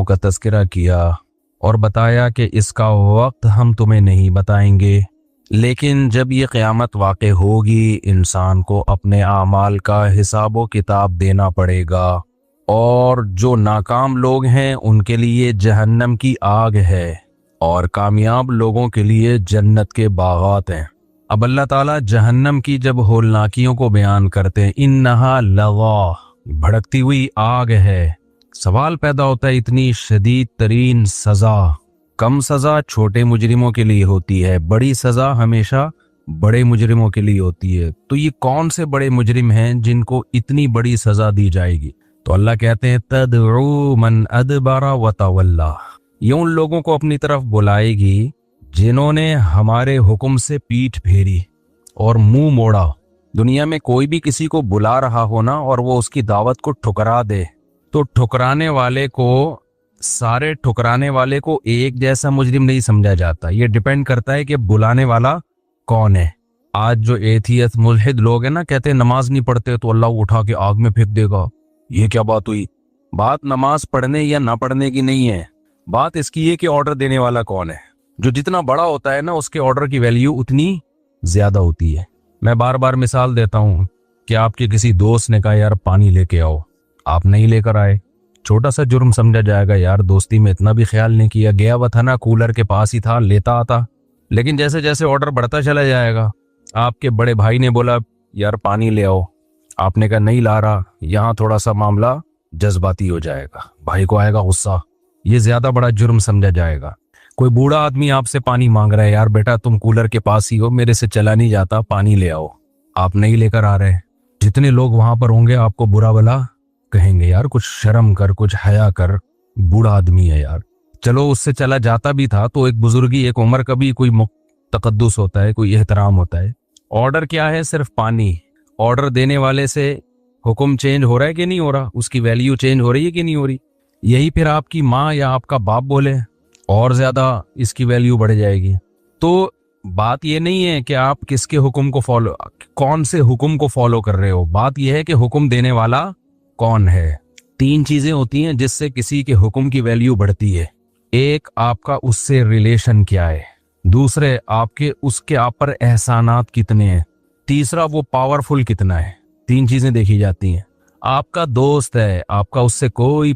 का तज़किरा किया और बताया कि इसका वक्त हम तुम्हें नहीं बताएंगे, लेकिन जब ये क़यामत वाक़े होगी इंसान को अपने आमाल का हिसाब व किताब देना पड़ेगा, और जो नाकाम लोग हैं उनके लिए जहन्नम की आग है और कामयाब लोगों के लिए जन्नत के बागात हैं। अब अल्लाह ताला जहन्नम की जब होलनाकियों को बयान करते हैं, इन्नहा लज़ा, भड़कती हुई आग है, सवाल पैदा होता है इतनी शदीद तरीन सज़ा, कम सज़ा छोटे मुजरिमों के लिए होती है, बड़ी सज़ा हमेशा बड़े मुजरिमों के लिए होती है। तो ये कौन से बड़े मुजरिम हैं जिनको इतनी बड़ी सज़ा दी जाएगी? तो अल्लाह कहते हैं तदउ मन अदबरा व तवल्ला, ये उन लोगों को अपनी तरफ बुलाएगी जिन्होंने हमारे हुक्म से पीठ फेरी और मुंह मोड़ा। दुनिया में कोई भी किसी को बुला रहा हो ना और वो उसकी दावत को ठुकरा दे, तो ठुकराने वाले को, सारे ठुकराने वाले को एक जैसा मुजरिम नहीं समझा जाता। ये डिपेंड करता है कि बुलाने वाला कौन है। आज जो एथियस्ट मुल्हिद लोग हैं ना, कहते हैं नमाज नहीं पढ़ते तो अल्लाह उठा के आग में फेंक देगा। ये क्या बात हुई? बात नमाज पढ़ने या ना पढ़ने की नहीं है, बात इसकी है कि ऑर्डर देने वाला कौन है। जो जितना बड़ा होता है ना उसके ऑर्डर की वैल्यू उतनी ज्यादा होती है। मैं बार बार मिसाल देता हूँ कि आपके किसी दोस्त ने कहा यार पानी लेके आओ, आप नहीं लेकर आए, छोटा सा जुर्म समझा जाएगा, यार दोस्ती में इतना भी ख्याल नहीं किया, गया हुआ था ना, कूलर के पास ही था, लेता आता। लेकिन जैसे जैसे ऑर्डर बढ़ता चला जाएगा, आपके बड़े भाई ने बोला यार पानी ले आओ, आपने कहा नहीं ला रहा, यहाँ थोड़ा सा मामला जज्बाती हो जाएगा, भाई को आएगा गुस्सा, ये ज्यादा बड़ा जुर्म समझा जाएगा। कोई बूढ़ा आदमी आपसे पानी मांग रहा है, यार बेटा तुम कूलर के पास ही हो, मेरे से चला नहीं जाता, पानी ले आओ, आप नहीं लेकर आ रहे, जितने लोग वहां पर होंगे आपको बुरा भला कहेंगे, यार कुछ शर्म कर, कुछ हया कर, बूढ़ा आदमी है यार। चलो उससे चला जाता भी था तो एक बुजुर्गी, एक उम्र का भी कोई तकद्दुस होता है, कोई एहतराम होता है। ऑर्डर क्या है? सिर्फ पानी। ऑर्डर देने वाले से हुक्म चेंज हो रहा है कि नहीं हो रहा, उसकी वैल्यू चेंज हो रही है कि नहीं हो रही। यही फिर आपकी माँ या आपका बाप बोले और ज्यादा इसकी वैल्यू बढ़ जाएगी। तो बात ये नहीं है कि आप किसके हुक्म को फॉलो, कौन से हुक्म को फॉलो कर रहे हो, बात यह है कि हुक्म देने वाला कौन है। तीन चीजें होती हैं जिससे किसी के हुक्म की वैल्यू बढ़ती है। एक, आपका उससे रिलेशन क्या है। दूसरे, आपके उसके आप पर एहसानात कितने हैं। तीसरा, वो पावरफुल कितना है। तीन चीजें देखी जाती हैं। आपका दोस्त है, आपका उससे कोई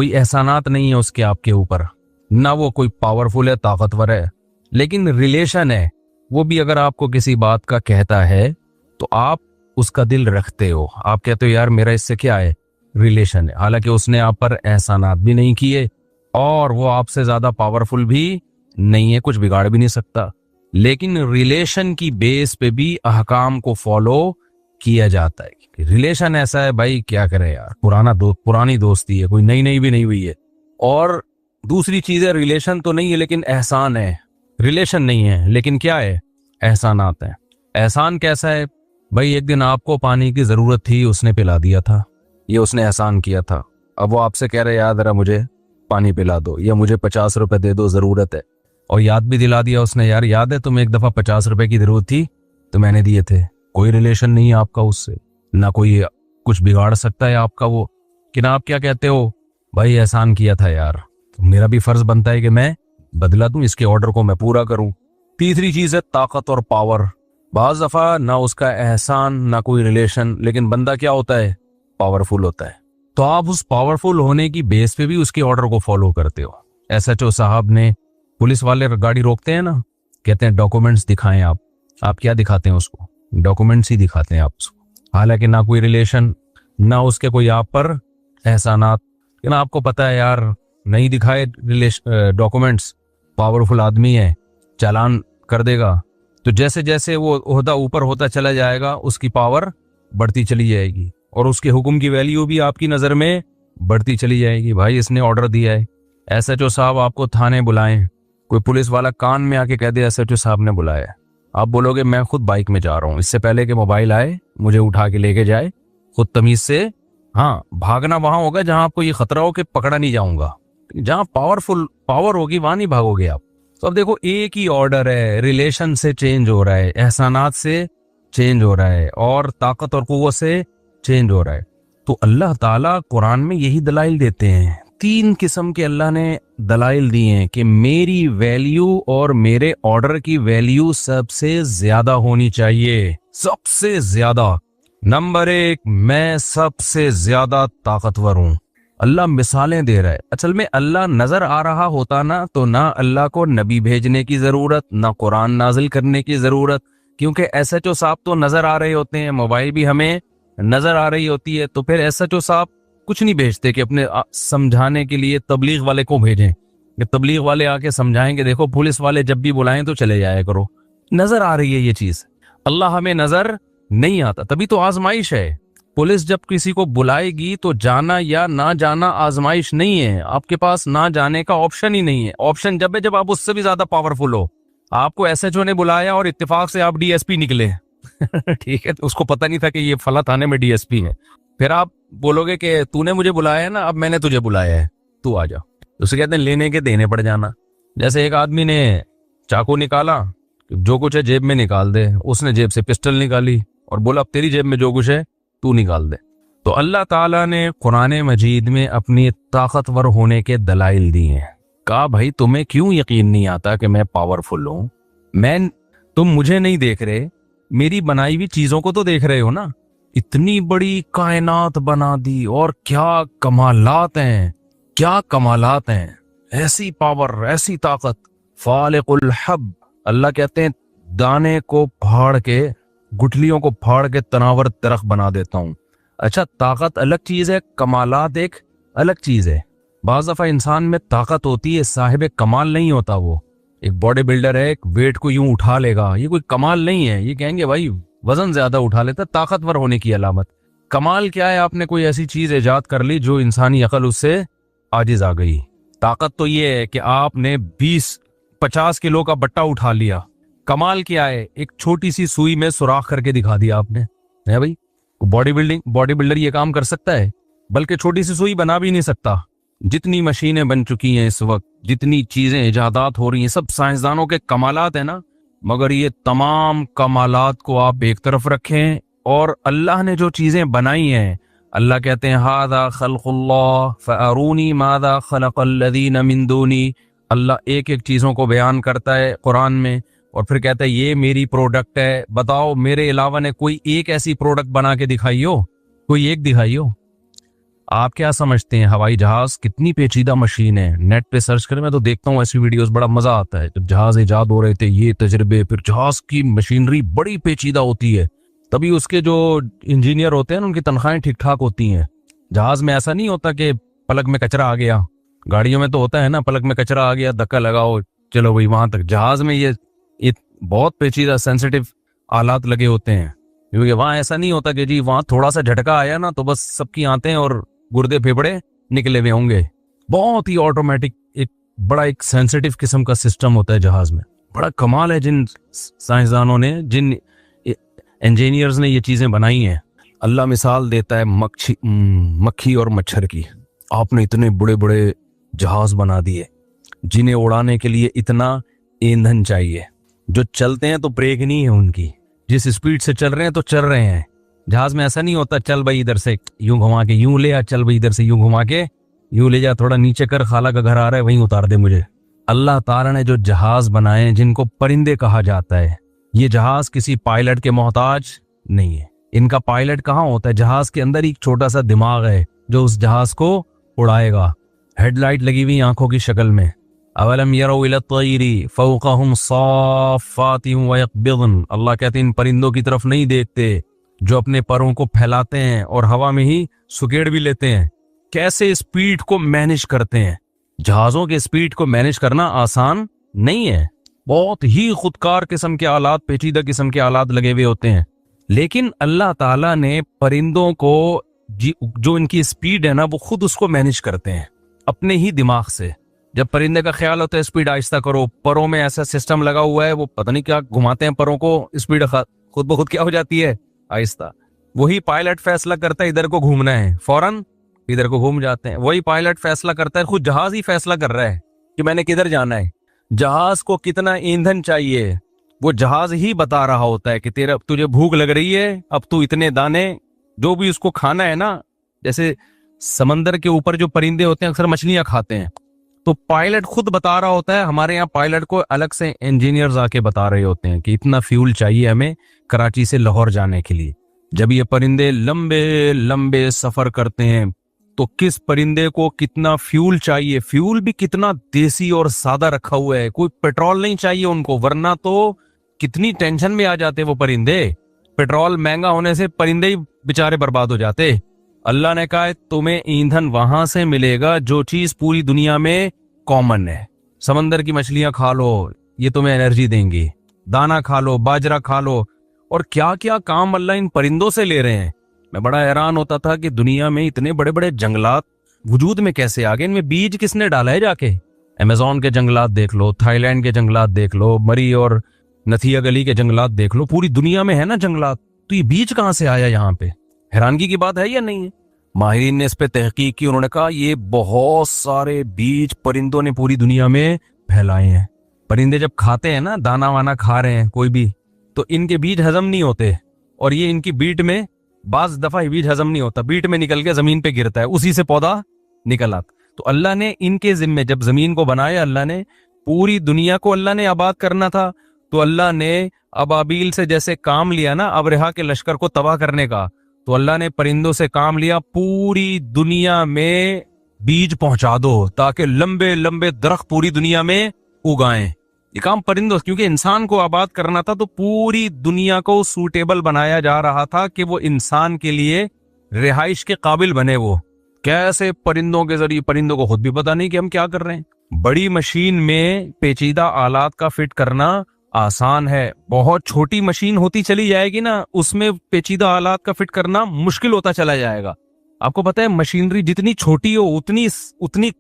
एहसानात नहीं है उसके आपके ऊपर, ना वो कोई पावरफुल है, ताकतवर है, लेकिन रिलेशन है, वो भी अगर आपको किसी बात का कहता है तो आप उसका दिल रखते हो, आप कहते हो यार मेरा इससे क्या है, रिलेशन है। हालांकि उसने आप पर एहसानात भी नहीं किए और वो आपसे ज्यादा पावरफुल भी नहीं है, कुछ बिगाड़ भी नहीं सकता, लेकिन रिलेशन की बेस पे भी अहकाम को फॉलो किया जाता है। रिलेशन ऐसा है भाई, क्या करें यार, पुरानी दोस्ती है, कोई नई भी नहीं हुई है। और दूसरी चीज है, रिलेशन तो नहीं है लेकिन एहसान है। रिलेशन नहीं है लेकिन क्या है, एहसानात है। एहसान कैसा है भाई, एक दिन आपको पानी की जरूरत थी, उसने पिला दिया था, ये उसने एहसान किया था। अब वो आपसे कह रहे यार जरा मुझे पानी पिला दो या मुझे 50 रुपए दे दो, जरूरत है, और याद भी दिला दिया उसने, यार याद है तुम्हें एक दफा 50 रुपए की जरूरत थी तो मैंने दिए थे। कोई रिलेशन नहीं है आपका उससे, ना कोई कुछ बिगाड़ सकता है आपका वो, कि ना आप क्या कहते हो भाई एहसान किया था यार, तो मेरा भी फर्ज बनता है कि मैं बदला दूं, इसके ऑर्डर को मैं पूरा करूं। तीसरी चीज है ताकत और पावर। बाज दफा ना उसका एहसान ना कोई रिलेशन, लेकिन बंदा क्या होता है, पावरफुल होता है, तो आप उस पावरफुल होने की बेस पे भी उसके ऑर्डर को फॉलो करते हो। SHO साहब ने, पुलिस वाले गाड़ी रोकते हैं ना, कहते हैं डॉक्यूमेंट्स दिखाएं आप क्या दिखाते हैं उसको, डॉक्यूमेंट्स ही दिखाते हैं आप उसको, हालांकि ना कोई रिलेशन ना उसके कोई आप पर एहसानात, लेकिन आपको पता है यार नहीं दिखाए डॉक्यूमेंट्स, पावरफुल आदमी है, चालान कर देगा। तो जैसे जैसे वो ओहदा ऊपर होता चला जाएगा उसकी पावर बढ़ती चली जाएगी और उसके हुक्म की वैल्यू भी आपकी नज़र में बढ़ती चली जाएगी। भाई इसने ऑर्डर दिया है, SHO साहब आपको थाने बुलाएं, कोई पुलिस वाला कान में आके कह दे SHO साहब ने बुलाया, आप बोलोगे मैं खुद बाइक में जा रहा हूँ, इससे पहले कि मोबाइल आए मुझे उठा के लेके जाए, खुद तमीज से, हाँ भागना वहां होगा जहां आपको ये खतरा हो कि पकड़ा नहीं जाऊंगा, जहां पावर होगी वहां नहीं भागोगे आप। तो अब देखो एक ही ऑर्डर है, रिलेशन से चेंज हो रहा है, एहसानात से चेंज हो रहा है और ताकत और कुव्वत से चेंज हो रहा है। तो अल्लाह ताला कुरान में यही दलाइल देते हैं, तीन किस्म के अल्लाह ने दलाइल दिए हैं कि मेरी वैल्यू और मेरे ऑर्डर की वैल्यू सबसे ज्यादा होनी चाहिए, सबसे ज्यादा। नंबर एक, मैं सबसे ज्यादा ताकतवर हूं। अल्लाह मिसालें दे रहा है। असल में अल्लाह नजर आ रहा होता ना तो ना अल्लाह को नबी भेजने की जरूरत, ना कुरान नाजिल करने की जरूरत, क्योंकि एसएचओ साहब तो नजर आ रहे होते हैं, मोबाइल भी हमें नजर आ रही होती है। तो फिर एसएचओ साहब कुछ नहीं भेजते कि अपने समझाने के लिए तबलीग वाले को भेजें कि तबलीग वाले आके समझाएंगे, देखो पुलिस वाले जब भी बुलाएं तो चले जाया करो। नजर आ रही है ये चीज, अल्लाह हमें नजर नहीं आता, तभी तो आजमाइश है। पुलिस जब किसी को बुलाएगी तो जाना या ना जाना आजमाइश नहीं है, आपके पास ना जाने का ऑप्शन ही नहीं है। ऑप्शन जब है जब आप उससे भी ज्यादा पावरफुल हो। आपको एसएचओ ने बुलाया और इत्तेफाक से आप डीएसपी निकले ठीक है, तो उसको पता नहीं था कि ये फला थाने में डीएसपी है। फिर आप बोलोगे कि तूने मुझे बुलाया है ना, अब मैंने तुझे बुलाया है, तू आ जा। उसे कहते हैं लेने के देने पड़ जाना। जैसे एक आदमी ने चाकू निकाला, जो कुछ है जेब में निकाल दे, उसने जेब से पिस्टल निकाली और बोला अब तेरी जेब में जो कुछ है तू निकाल दे। तो अल्लाह ताला ने कुरान मजीद में अपनी ताकतवर होने के दलाइल दिए हैं। कहा भाई तुम्हें क्यों यकीन नहीं आता कि मैं पावरफुल हूं? तुम मुझे नहीं देख रहे, मेरी बनाई हुई चीजों को तो देख रहे हो ना। इतनी बड़ी कायनात बना दी और क्या कमालात हैं, क्या कमालात हैं, ऐसी पावर, ऐसी ताकत। फालिकुल हब, अल्लाह कहते हैं दाने को फाड़ के, गुठलियों को फाड़ के तनावर दरख्त बना देता हूं। अच्छा, ताकत अलग चीज है, कमालात एक अलग चीज है। बाज़ दफा इंसान में ताकत होती है, साहिब कमाल नहीं होता। वो एक बॉडी बिल्डर है, एक वेट को यूं उठा लेगा, ये कोई कमाल नहीं है। ये कहेंगे भाई वजन ज्यादा उठा लेता, ताकतवर होने की अलामत। कमाल क्या है? आपने कोई ऐसी चीज इजाद कर ली जो इंसानी अकल उससे आजिज आ गई। ताकत तो ये है कि आपने 20-50 किलो का बट्टा उठा लिया। कमाल क्या है? एक छोटी सी सुई में सुराख करके दिखा दिया आपने, है भाई। बॉडी बिल्डर ये काम कर सकता है, बल्कि छोटी सी सुई बना भी नहीं सकता। जितनी मशीनें बन चुकी हैं इस वक्त, जितनी चीजें इजादात हो रही हैं, सब साइंसदानों के कमालात है ना। मगर ये तमाम कमालात को आप एक तरफ रखें और अल्लाह ने जो चीजें बनाई हैं, अल्लाह कहते हैं हादा खल्कुल्लाह फअरूनी मादा खलक़ल्लज़ीना मिन दूनी। अल्लाह एक एक चीजों को बयान करता है कुरान में और फिर कहता है ये मेरी प्रोडक्ट है, बताओ मेरे अलावा ने कोई एक ऐसी प्रोडक्ट बना के दिखाइयो, कोई एक दिखाइयो। आप क्या समझते हैं हवाई जहाज कितनी पेचीदा मशीन है? नेट पे सर्च करें, मैं तो देखता हूँ ऐसी वीडियोस, बड़ा मजा आता है। जब जहाज इजाद हो रहे थे ये तजर्बे, फिर जहाज की मशीनरी बड़ी पेचीदा होती है, तभी उसके जो इंजीनियर होते हैं उनकी तनख्वाहें ठीक ठाक होती हैं। जहाज में ऐसा नहीं होता कि पलक में कचरा आ गया, गाड़ियों में तो होता है ना, पलक में कचरा आ गया, धक्का लगाओ चलो भाई वहां तक। जहाज में ये बहुत पेचीदा सेंसिटिव आलात लगे होते हैं, क्योंकि वहां ऐसा नहीं होता कि जी वहां थोड़ा सा झटका आया ना तो बस सबकी आंतें और गुर्दे फेफड़े निकले हुए होंगे। बहुत ही ऑटोमेटिक, एक सेंसिटिव किस्म का सिस्टम होता है जहाज में। बड़ा कमाल है जिन साइंसदानों ने, जिन इंजीनियर्स ने ये चीजें बनाई हैं। अल्लाह मिसाल देता है मक्खी और मच्छर की। आपने इतने बड़े बड़े जहाज बना दिए जिन्हें उड़ाने के लिए इतना ईंधन चाहिए, जो चलते हैं तो ब्रेक नहीं है उनकी, जिस स्पीड से चल रहे हैं तो चल रहे हैं। जहाज में ऐसा नहीं होता चल भाई इधर से यूं घुमा के यूं ले आ, चल भाई इधर से यूं घुमा के यूं ले जा, थोड़ा नीचे कर, खाला का घर आ रहा है वहीं उतार दे मुझे। अल्लाह ताला ने जो जहाज बनाए जिनको परिंदे कहा जाता है, ये जहाज किसी पायलट के मोहताज नहीं है। इनका पायलट कहाँ होता है? जहाज के अंदर एक छोटा सा दिमाग है जो उस जहाज को उड़ाएगा। हेडलाइट लगी हुई आंखों की शक्ल में। अवलम यरौ इला तयरी फौक़हुम साफ़ातिन व यक़बिज़न। अल्लाह कहते हैं इन परिंदों की तरफ नहीं देखते जो अपने परों को फैलाते हैं और हवा में ही सुकेड़ भी लेते हैं। कैसे स्पीड को मैनेज करते हैं। जहाजों के स्पीड को मैनेज करना आसान नहीं है, बहुत ही खुदकार किस्म के आलात, पेचीदा किस्म के आलात लगे हुए होते हैं। लेकिन अल्लाह ताला ने परिंदों को जो इनकी स्पीड है ना, वो खुद उसको मैनेज करते हैं अपने ही दिमाग से। जब परिंदे का ख्याल होता है स्पीड आहिस्ता करो, परों में ऐसा सिस्टम लगा हुआ है, वो पता नहीं क्या घुमाते हैं परों को, स्पीड खुद ब खुद क्या हो जाती है, आहिस्ता। वही पायलट फैसला करता है इधर को घूमना है, फौरन इधर को घूम जाते हैं। वही पायलट फैसला करता है, खुद जहाज ही फैसला कर रहा है कि मैंने किधर जाना है। जहाज को कितना ईंधन चाहिए वो जहाज ही बता रहा होता है कि तुझे भूख लग रही है, अब तू इतने दाने जो भी उसको खाना है ना, जैसे समंदर के ऊपर जो परिंदे होते हैं अक्सर मछलियां खाते हैं, तो पायलट खुद बता रहा होता है, हमारे यहाँ पायलट को अलग से इंजीनियर्स आके बता रहे होते हैं कि इतना फ्यूल चाहिए हमें कराची से लाहौर जाने के लिए। जब ये परिंदे लंबे लंबे सफर करते हैं तो किस परिंदे को कितना फ्यूल चाहिए, फ्यूल भी कितना देसी और सादा रखा हुआ है, कोई पेट्रोल नहीं चाहिए उनको, वरना तो कितनी टेंशन में आ जाते वो परिंदे। पेट्रोल महंगा होने से परिंदे ही बेचारे बर्बाद हो जाते। अल्लाह ने कहा है तुम्हें ईंधन वहां से मिलेगा जो चीज पूरी दुनिया में कॉमन है। समंदर की मछलियां खा लो, ये तुम्हें एनर्जी देंगी, दाना खा लो, बाजरा खा लो, और क्या क्या काम अल्लाह इन परिंदों से ले रहे हैं। मैं बड़ा हैरान होता था कि दुनिया में इतने बड़े बड़े जंगलात वजूद में कैसे आ गए, इनमें बीज किसने डाला है जाके। अमेज़न के जंगलात देख लो, थाईलैंड के जंगलात देख लो, मरी और नथिया गली के जंगलात देख लो, पूरी दुनिया में है ना जंगलात, तो ये बीज कहां से आया यहाँ पे? हैरानगी की बात है या नहीं है? माहिरीन ने इस पे तहकीक की, उन्होंने कहा ये बहुत सारे बीज परिंदों ने पूरी दुनिया में फैलाए हैं। परिंदे जब खाते हैं ना, दाना वाना खा रहे हैं कोई भी, तो इनके बीज हजम नहीं होते, और ये इनकी बीट में बाज दफा बीज हजम नहीं होता, बीट में निकल के जमीन पे गिरता है, उसी से पौधा निकल आता। तो अल्लाह ने इनके जिम्मे जब जमीन को बनाया, अल्लाह ने पूरी दुनिया को अल्लाह ने आबाद करना था, तो अल्लाह ने अबाबील से जैसे काम लिया ना अबरहा के लश्कर को तबाह करने का, तो अल्लाह ने परिंदों से काम लिया पूरी दुनिया में बीज पहुंचा दो ताकि लंबे लंबे दरख्त पूरी दुनिया में उगाएं। ये काम परिंदों, क्योंकि इंसान को आबाद करना था तो पूरी दुनिया को सूटेबल बनाया जा रहा था कि वो इंसान के लिए रिहाइश के काबिल बने। वो कैसे? परिंदों के जरिए। परिंदों को खुद भी पता नहीं कि हम क्या कर रहे हैं। बड़ी मशीन में पेचीदा आलात का फिट करना आसान है, बहुत छोटी मशीन होती चली जाएगी ना, उसमें पेचीदा आलात का फिट करना मुश्किल होता चला जाएगा। आपको पता है मशीनरी जितनी छोटी हो उतनी उतनी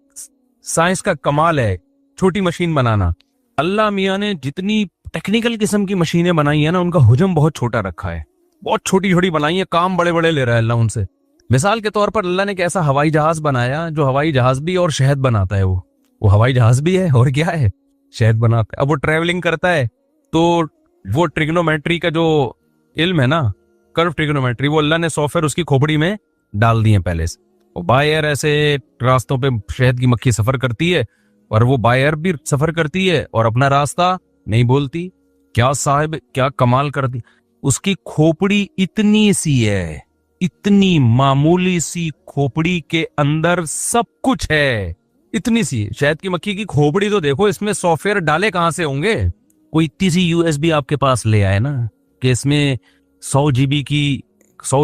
साइंस का कमाल है छोटी मशीन बनाना। अल्लाह मियाँ ने जितनी टेक्निकल किस्म की मशीनें बनाई है ना, उनका हुजम बहुत छोटा रखा है, बहुत छोटी छोटी बनाई है, काम बड़े बड़े ले रहा है अल्लाह उनसे। मिसाल के तौर पर अल्लाह ने एक ऐसा हवाई जहाज बनाया जो हवाई जहाज भी और शहद बनाता है। वो हवाई जहाज भी है और क्या है, शहद बनाता है। अब वो ट्रेवलिंग करता है तो वो ट्रिग्नोमेट्री का जो इल्म है ना, कर्व ट्रिग्नोमेट्री, वो अल्लाह ने सॉफ्टवेयर उसकी खोपड़ी में डाल दिए पहले से। वो बाय एयर ऐसे रास्तों पे शहद की मक्खी सफर करती है, और वो बाय एयर भी सफर करती है और अपना रास्ता नहीं बोलती। क्या साहिब, क्या कमाल कर दी। उसकी खोपड़ी इतनी सी है, इतनी मामूली सी खोपड़ी के अंदर सब कुछ है, इतनी सी। शहद की मक्खी की खोपड़ी तो देखो, इसमें सॉफ्टवेयर डाले कहां से होंगे? कोई इतनी सी यूएसबी आपके पास ले आए ना कि इसमें 100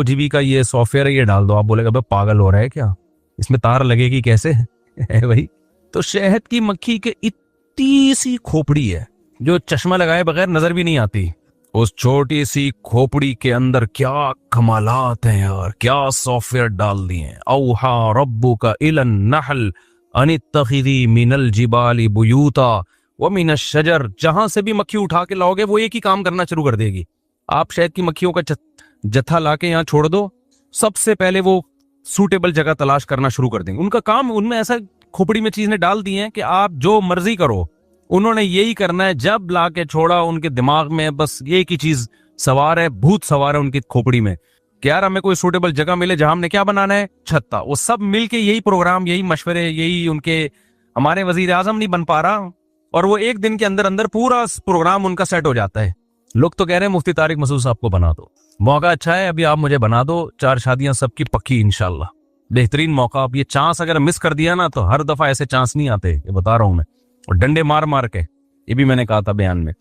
जीबी का ये सॉफ्टवेयर है, ये डाल दो। आप बोलेगा भाई पागल हो रहा है क्या, इसमें तार लगेगी कैसे? है भाई। तो शहद की मक्खी के इतनी सी खोपड़ी है जो चश्मा लगाए बगैर नजर भी नहीं आती। उस छोटी सी खोपड़ी के अंदर क्या कमालात हैं यार, क्या सॉफ्टवेयर डाल दिए हैं। औहा रब्बुका इलन नहल अनित्तखिदी मिनल जिबाली बुयूता व मिनश शजर। जहां से भी मक्खी उठा के लाओगे वो एक ही काम करना शुरू कर देगी। आप शहद की मक्खियों का जत्था लाके यहाँ छोड़ दो, सबसे पहले वो सूटेबल जगह तलाश करना शुरू कर देंगे। उनका काम, उनमें ऐसा खोपड़ी में चीजें डाल दी हैं कि आप जो मर्जी करो, उन्होंने यही करना है। जब ला के छोड़ा उनके दिमाग में बस एक ही चीज सवार है, भूत सवार है उनकी खोपड़ी में कि यार हमें कोई सूटेबल जगह मिले जहां हमने क्या बनाना है, छत्ता। वो सब मिलके यही प्रोग्राम, यही मशवरे, यही उनके, हमारे वजीर आजम नहीं बन पा रहा और वो एक दिन के अंदर अंदर पूरा प्रोग्राम उनका सेट हो जाता है। लोग तो कह रहे हैं मुफ्ती तारिक मसूद साहब को बना दो, मौका अच्छा है, अभी आप मुझे बना दो, 4 शादियां सबकी पक्की इंशाल्लाह। बेहतरीन मौका। अब ये चांस अगर मिस कर दिया ना तो हर दफा ऐसे चांस नहीं आते, ये बता रहा हूं मैं, और डंडे मार मार के, ये भी मैंने कहा था बयान में।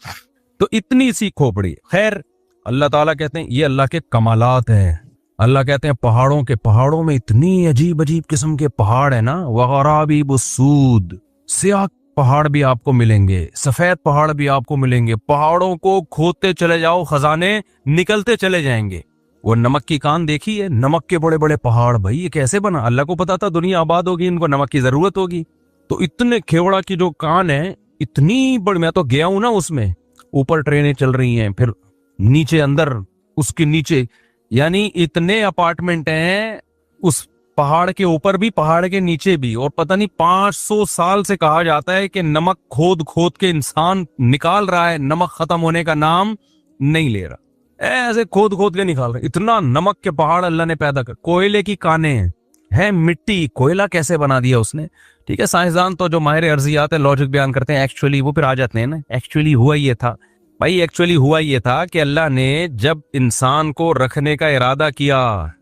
तो इतनी सी खोपड़ी। खैर, अल्लाह ताला कहते हैं ये अल्लाह के कमालात हैं। अल्लाह कहते हैं पहाड़ों में इतनी अजीब अजीब किस्म के पहाड़ है ना, वगराबी बुसूद, स्याह पहाड़ भी आपको मिलेंगे, सफेद पहाड़ भी आपको मिलेंगे। पहाड़ों को खोदते चले जाओ, खजाने निकलते चले जाएंगे। वो नमक की कान देखी है, नमक के बड़े बड़े पहाड़, भाई ये कैसे बना? अल्लाह को पता था दुनिया आबाद होगी, इनको नमक की जरूरत होगी, तो इतने खेवड़ा की जो कान है इतनी बड़ी। मैं तो गया हूं ना उसमें, ऊपर ट्रेनें चल रही हैं, फिर नीचे अंदर उसके नीचे, यानी इतने अपार्टमेंट हैं उस पहाड़ के ऊपर भी, पहाड़ के नीचे भी। और पता नहीं 500 साल से कहा जाता है कि नमक खोद खोद के इंसान निकाल रहा है, नमक खत्म होने का नाम नहीं ले रहा, ऐसे खोद खोद के निकाल रहे। इतना नमक के पहाड़ अल्लाह ने पैदा कर। कोयले की कानें हैं, है मिट्टी, कोयला कैसे बना दिया उसने। ठीक है, साइंसदान तो जो माहिर अर्जियात है, लॉजिक बयान करते हैं, एक्चुअली वो फिर आ जाते हैं ना, एक्चुअली हुआ ये था भाई, एक्चुअली हुआ ये था कि अल्लाह ने जब इंसान को रखने का इरादा किया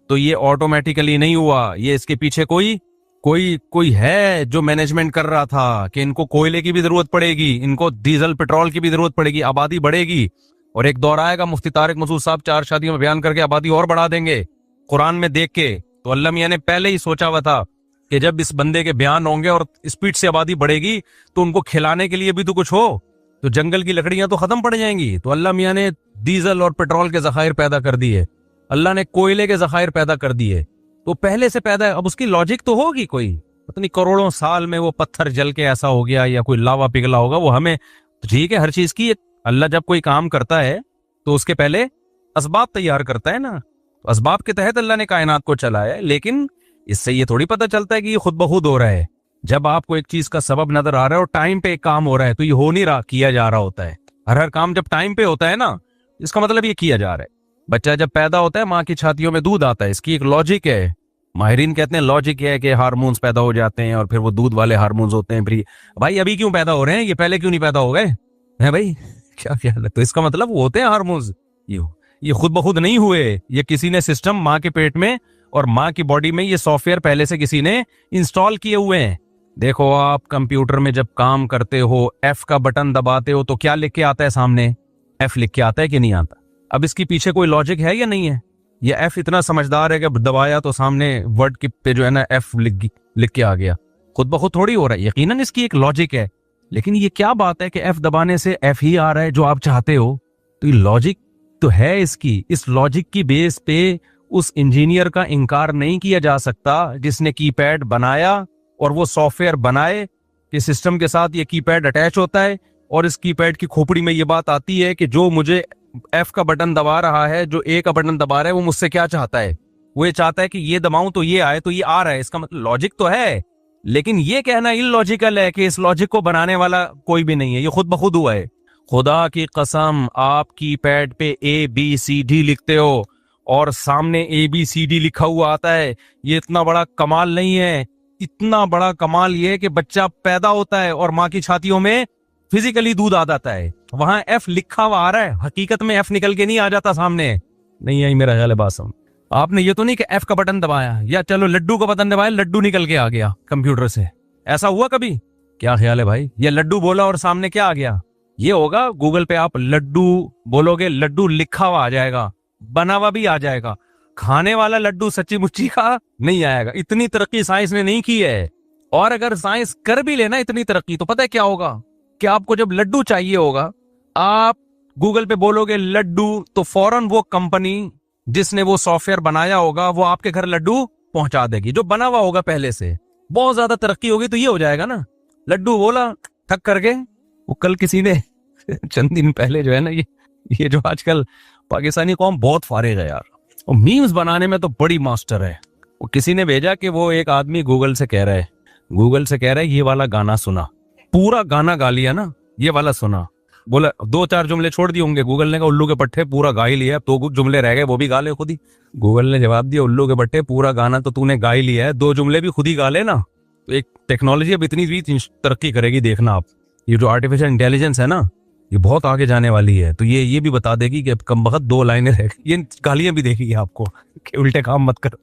तो ये ऑटोमेटिकली नहीं हुआ, ये इसके पीछे कोई कोई कोई है जो मैनेजमेंट कर रहा था कि इनको कोयले की भी जरूरत पड़ेगी, इनको डीजल पेट्रोल की भी जरूरत पड़ेगी, आबादी बढ़ेगी और एक दौर आएगा, मुफ्ती तारिक मसूद साहब 4 शादियों में बयान करके आबादी और बढ़ा देंगे कुरान में देख के। तो अल्लाह मियां ने पहले ही सोचा हुआ था कि जब इस बंदे के बयान होंगे और स्पीड से आबादी बढ़ेगी तो उनको खिलाने के लिए भी तो कुछ हो, तो जंगल की लकड़ियां तो खत्म पड़ जाएंगी। तो अल्लाह मियां ने डीजल और पेट्रोल के जखायर पैदा कर दिए, अल्लाह ने कोयले के जखायर पैदा कर दिए, तो पहले से पैदा है। अब उसकी लॉजिक तो होगी कोई, पता नहीं करोड़ों साल में वो पत्थर जल के ऐसा हो गया या कोई लावा पिघला होगा, वो हमें तो ठीक है, हर चीज की अल्लाह जब कोई काम करता है तो उसके पहले असबाब तैयार करता है ना, तो असबाब के तहत अल्लाह ने कायनात को चलाया है। लेकिन इससे ये थोड़ी पता चलता है कि ये खुद ब खुद हो रहा है। जब आपको एक चीज का सबब नजर आ रहा है और टाइम पे एक काम हो रहा है तो ये हो नहीं रहा, किया जा रहा होता है। हर काम जब टाइम पे होता है ना, इसका मतलब ये किया जा रहा है। बच्चा जब पैदा होता है, माँ की छातियों में दूध आता है, इसकी एक लॉजिक है। माहिरीन कहते हैं लॉजिक है कि हार्मोन्स पैदा हो जाते हैं और फिर वो दूध वाले हार्मोन्स होते हैं। फिर भाई अभी क्यों पैदा हो रहे हैं, ये पहले क्यों नहीं पैदा हो गए हैं भाई, क्या ख्याल है? तो इसका मतलब वो होते हैं हार्मोन्स, ये खुद ब खुद नहीं हुए, ये किसी ने सिस्टम माँ के पेट में और माँ की बॉडी में ये सॉफ्टवेयर पहले से किसी ने इंस्टॉल किए हुए हैं। देखो आप कंप्यूटर में जब काम करते हो, एफ का बटन दबाते हो तो क्या लिख के आता है सामने, एफ लिख के आता है कि नहीं आता। अब इसके पीछे कोई लॉजिक है या नहीं है? ये एफ इतना समझदार है कि दबाया तो सामने वर्ड की पे जो है ना एफ लिख के आ गया, खुद ब खुद थोड़ी हो रहा है। यकीनन इसकी एक लॉजिक है, लेकिन ये क्या बात है कि एफ दबाने से एफ ही आ रहा है जो आप चाहते हो। तो ये लॉजिक तो है इसकी, इस लॉजिक की बेस पे उस इंजीनियर का इनकार नहीं किया जा सकता जिसने कीपैड बनाया और वो सॉफ्टवेयर बनाए कि सिस्टम के साथ ये कीपैड अटैच होता है और इस कीपैड की खोपड़ी में ये बात आती है कि जो मुझे एफ का बटन दबा रहा है, जो ए का बटन दबा रहा है, वो मुझसे क्या चाहता है, वो ये चाहता है कि ये दबाऊं तो ये आए, तो ये आ रहा है। इसका मतलब लॉजिक तो है, लेकिन ये कहना इलॉजिकल है कि इस लॉजिक को बनाने वाला कोई भी नहीं है, ये खुद ब खुद हुआ है। खुदा की कसम, आप कीपैड पे ABCD लिखते हो और सामने ABCD लिखा हुआ आता है, ये इतना बड़ा कमाल नहीं है। इतना बड़ा कमाल ये है कि बच्चा पैदा होता है और माँ की छातियों में फिजिकली दूध आ जाता है, वहां एफ लिखा हुआ आ रहा है, हकीकत में एफ निकल के नहीं आ जाता सामने। नहीं आई मेरा ख्याल है बात समझ। आपने ये तो नहीं कि एफ का बटन दबाया या चलो लड्डू का बटन दबाया, लड्डू निकल के आ गया कंप्यूटर से, ऐसा हुआ कभी? क्या ख्याल है भाई? ये लड्डू बोला और सामने क्या आ गया? ये होगा गूगल पे आप लड्डू बोलोगे, लड्डू लिखा हुआ आ जाएगा, बना हुआ भी आ जाएगा, खाने वाला लड्डू सच्ची मुच्ची का नहीं आएगा। इतनी तरक्की साइंस ने नहीं की है। और अगर साइंस कर भी लेना इतनी तरक्की, तो पता है क्या होगा कि आपको जब लड्डू चाहिए होगा, आप गूगल पे बोलोगे लड्डू, तो फौरन वो कंपनी जिसने वो सॉफ्टवेयर बनाया होगा वो आपके घर लड्डू पहुंचा देगी, जो बना हुआ होगा पहले से। बहुत ज्यादा तरक्की होगी तो ये हो जाएगा ना, लड्डू बोला ठक करके। वो कल किसी ने चंद दिन पहले जो है ना, ये जो आजकल पाकिस्तानी कौम बहुत फारिग है यार, और मीम्स बनाने में तो बड़ी मास्टर है। वो किसी ने भेजा कि वो एक आदमी गूगल से कह रहा है ये वाला गाना सुना, पूरा गाना गा लिया ना, ये वाला सुना, बोला 2-4 जुमले छोड़ दिए होंगे, गूगल ने कहा उल्लू के पट्टे पूरा गा ही लिया, तो कुछ जुमले रह गए वो भी गा ले खुद ही। गूगल ने जवाब दिया उल्लू के पट्टे पूरा गाना तो तूने गा ही लिया है, 2 जुमले भी खुद ही गा ले ना। तो एक टेक्नोलॉजी अब इतनी भी तरक्की करेगी, देखना आप, ये जो आर्टिफिशियल इंटेलिजेंस है ना, ये बहुत आगे जाने वाली है। तो ये भी बता देगी कि अब कम वक्त 2 लाइनें रह गई, ये गालियां भी देगी आपको कि उल्टे काम मत कर।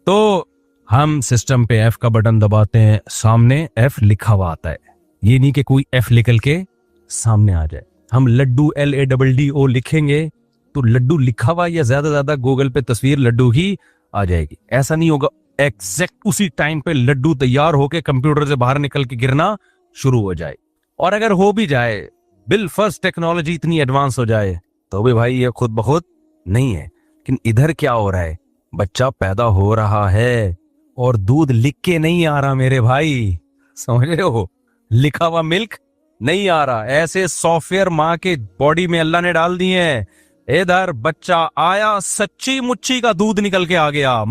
तो हम सिस्टम पे एफ का बटन दबाते हैं, सामने एफ लिखा हुआ आता है, ये नहीं कि कोई एफ निकल के सामने आ जाए। हम लड्डू LADDO लिखेंगे तो लड्डू लिखा हुआ या ज्यादा गूगल पे तस्वीर लड्डू ही आ जाएगी, ऐसा नहीं होगा। एग्जैक्ट उसी टाइम पे लड्डू तैयार होके कंप्यूटर से बाहर निकल के गिरना शुरू हो जाए। और अगर हो भी जाए, बिल फर्स्ट टेक्नोलॉजी इतनी एडवांस हो जाए, तो भी भाई ये खुद ब खुद नहीं है। लेकिन इधर क्या हो रहा है, बच्चा पैदा हो रहा है और दूध लिख के नहीं आ रहा मेरे भाई, समझ रहे हो, लिखा हुआ मिल्क नहीं आ रहा, ऐसे सॉफ्टवेयर माँ के बॉडी में अल्लाह ने डाल दिए हैं। इधर बच्चा आया, सच्ची मुच्ची का दूध निकल के आ गया।